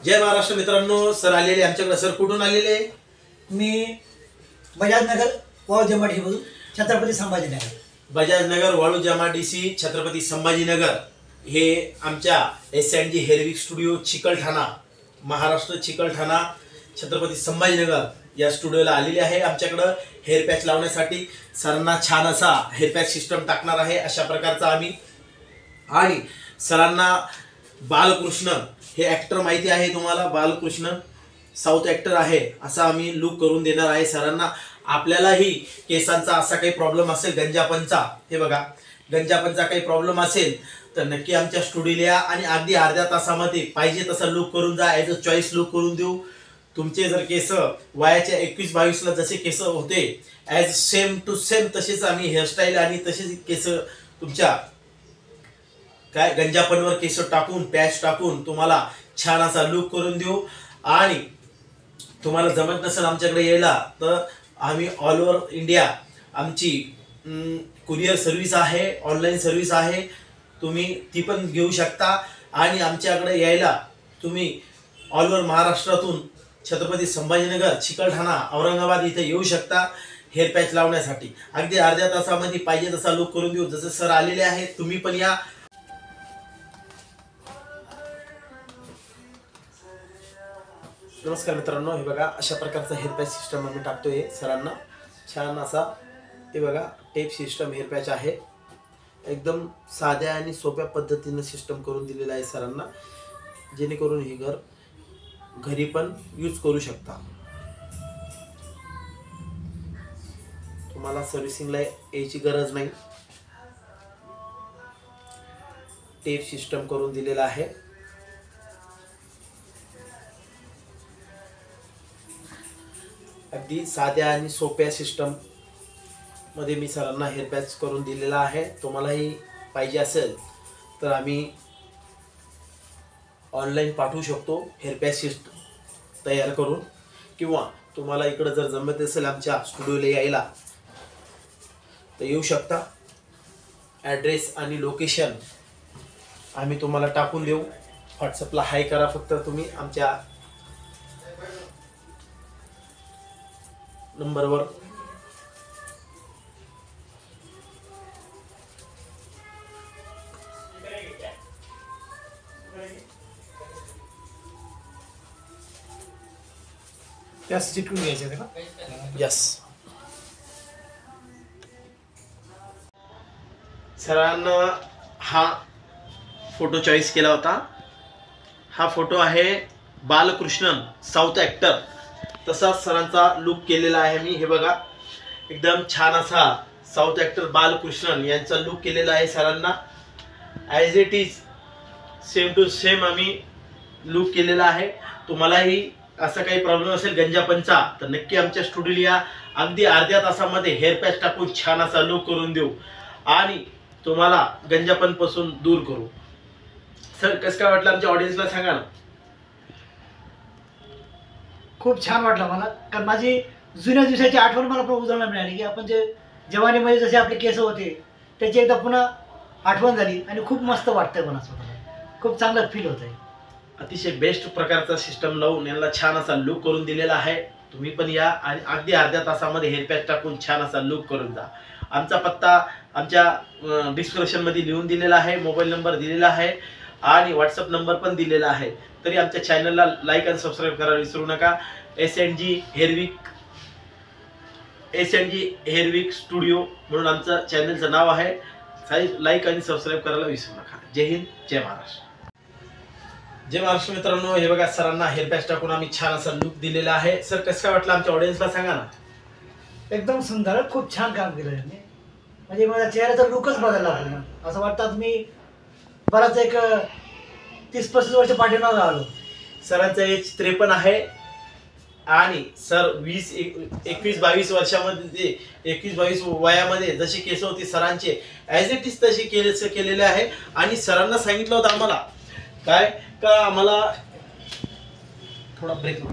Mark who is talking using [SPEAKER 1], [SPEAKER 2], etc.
[SPEAKER 1] जय महाराष्ट्र मित्रांनो, सर आलेले आमच्याकडे. सर कुठून आलेले?
[SPEAKER 2] मी बजाजनगर वाळूजमाडी मधून छत्रपती संभाजीनगर.
[SPEAKER 1] बजाजनगर वाळूजमाडी छत्रपती संभाजीनगर हे आमच्या S&G हेअरविक स्टुडिओ चिकलठाणा, महाराष्ट्र चिकलठाणा, छत्रपती संभाजीनगर या स्टुडिओला आलेले आहे. आमच्याकडं हेअर पॅच लावण्यासाठी सरांना छान असा हेअर पॅच सिस्टम टाकणार आहे. अशा प्रकारचा आम्ही आणि सरांना बालकृष्ण हे ॲक्टर माहिती आहे तुम्हाला, बालकृष्ण साऊथ ॲक्टर आहे, असा आम्ही लुक करून देणार आहे सरांना. आपल्यालाही केसांचा असा काही प्रॉब्लेम असेल, गंजापनचा, हे बघा गंजापनचा काही प्रॉब्लेम असेल तर नक्की आमच्या स्टुडिओला या आणि अगदी अर्ध्या तासामध्ये पाहिजे तसा लुक करून जा. ॲज अ चॉईस लुक करून देऊ. तुमचे जर केस वयाच्या 21-22ला जसे केस होते ॲज सेम टू सेम तसेच आम्ही हेअरस्टाईल आणि तसेच केस तुमच्या काय गंजापनवर केस टाकून पॅच टाकून तुम्हाला छान असा लुक करून देऊ. आणि तुम्हाला जमत नसेल आमच्याकडे यायला तर आम्ही ऑल ओव्हर इंडिया आमची कुरिअर सर्व्हिस आहे, ऑनलाईन सर्व्हिस आहे, तुम्ही ती पण घेऊ शकता. आणि आमच्याकडे यायला तुम्ही ऑल ओव्हर महाराष्ट्रातून छत्रपती संभाजीनगर, चिकलठाणा, औरंगाबाद इथे येऊ शकता हेअर पॅच लावण्यासाठी. अगदी अर्ध्या तासामध्ये पाहिजे तसा लुक करून देऊ. जसं सर आलेले आहेत, तुम्ही पण या. नमस्कार मित्रांनो, हे बघा अशा प्रकारचा हेअर पॅच सिस्टम आम्ही टाकतोय सरांना. छान असा हे बघा टेप सिस्टम हेअर पॅच आहे. एकदम साध्या आणि सोप्या पद्धतीनं सिस्टम करून दिलेलं आहे सरांना, जेणेकरून हे घरी पण यूज करू शकता. तुम्हाला सर्व्हिसिंगला यायची गरज नाही. टेप सिस्टम करून दिलेला आहे. अगदी साध्या आणि सोप्या सिस्टम मध्ये मी सरांना हेअर पॅच करून दिलेला आहे. तुम्हालाही पाहिजे असेल तर आम्ही ऑनलाईन पाठवू शकतो हेअर पॅच सिस्टम तयार करून, किंवा तुम्हाला इकडं जर जमत असेल आमच्या स्टुडिओला यायला तर येऊ शकता. ॲड्रेस आणि लोकेशन आम्ही तुम्हाला टाकून देऊ. व्हॉट्सअपला हाय करा फक्त तुम्ही आमच्या नंबरवर.
[SPEAKER 2] त्यास चिटकून घ्यायचं का?
[SPEAKER 1] यस. सरांना हा फोटो चॉईस केला होता. हा फोटो आहे बालकृष्णन साऊथ ॲक्टर, तसाच सरांचा लुक केलेला आहे मी. हे बघा एकदम छान असा साऊथ ॲक्टर बालकृष्णन यांचा लुक केलेला आहे सरांना. As it is same to same आम्ही लुक केलेला आहे. तुम्हालाही असा काही प्रॉब्लेम असेल गंजापनचा तर नक्की आमच्या स्टुडिओला या. अगदी अर्ध्या तासामध्ये हेअर पॅच टाकून छान असा लुक करून देऊ आणि तुम्हाला गंजापनपासून दूर करू. सर कसं काय वाटलं आमच्या ऑडियन्सला सांगा ना.
[SPEAKER 2] खूप छान वाटलं मला, कारण माझी जुन्या दिवसाची आठवण मला उजळायला मिळाली की आपण जे जवानीमध्ये जसे आपले केस होते त्याची एकदा पुन्हा आठवण झाली आणि खूप मस्त वाटतंय मला स्वतःला. खूप चांगलं फील होत आहे.
[SPEAKER 1] अतिशय बेस्ट प्रकारचा सिस्टम लावून यांना छान असा लुक करून दिलेला आहे. तुम्ही पण या आणि अगदी अर्ध्या तासामध्ये हेअर पॅच टाकून छान असा लुक करून जा. आमचा पत्ता आमच्या डिस्क्रिप्शनमध्ये लिहून दिलेला आहे, मोबाईल नंबर दिलेला आहे आणि व्हॉट्सअप नंबर पण दिलेला आहे. तरी आमच्या चॅनलला लाईक आणि सबस्क्राईब करायला विसरू नका. S&G हेअरविक स्टुडिओ म्हणून आमचं चॅनलचं नाव आहे. लाईक आणि सबस्क्राईब करायला विसरू नका. जय हिंद, जय महाराष्ट्र. जय महाराष्ट्र मित्रांनो, हे बघा सरांना हेअर पॅच टाकून आम्ही छान असा लुक दिलेला आहे. सर कसं काय वाटलं आमच्या ऑडियन्सला सांगा ना.
[SPEAKER 2] एकदम सुंदर, खूप छान काम केलं यांनी. म्हणजे माझ्या चेहऱ्याचा लुकच बदलला पूर्ण. असं वाटतं मी बराच एक 30-35 वर्ष पाठीमागे आलो.
[SPEAKER 1] सरांचं एज 53 आहे आणि सर 21-22 वर्षामध्ये 21-22 वयामध्ये जशी केस होती सरांचे ॲज इट इज तशी केलेले आहे. आणि सरांना सांगितलं होतं आम्हाला काय का आम्हाला थोडा ब्रेक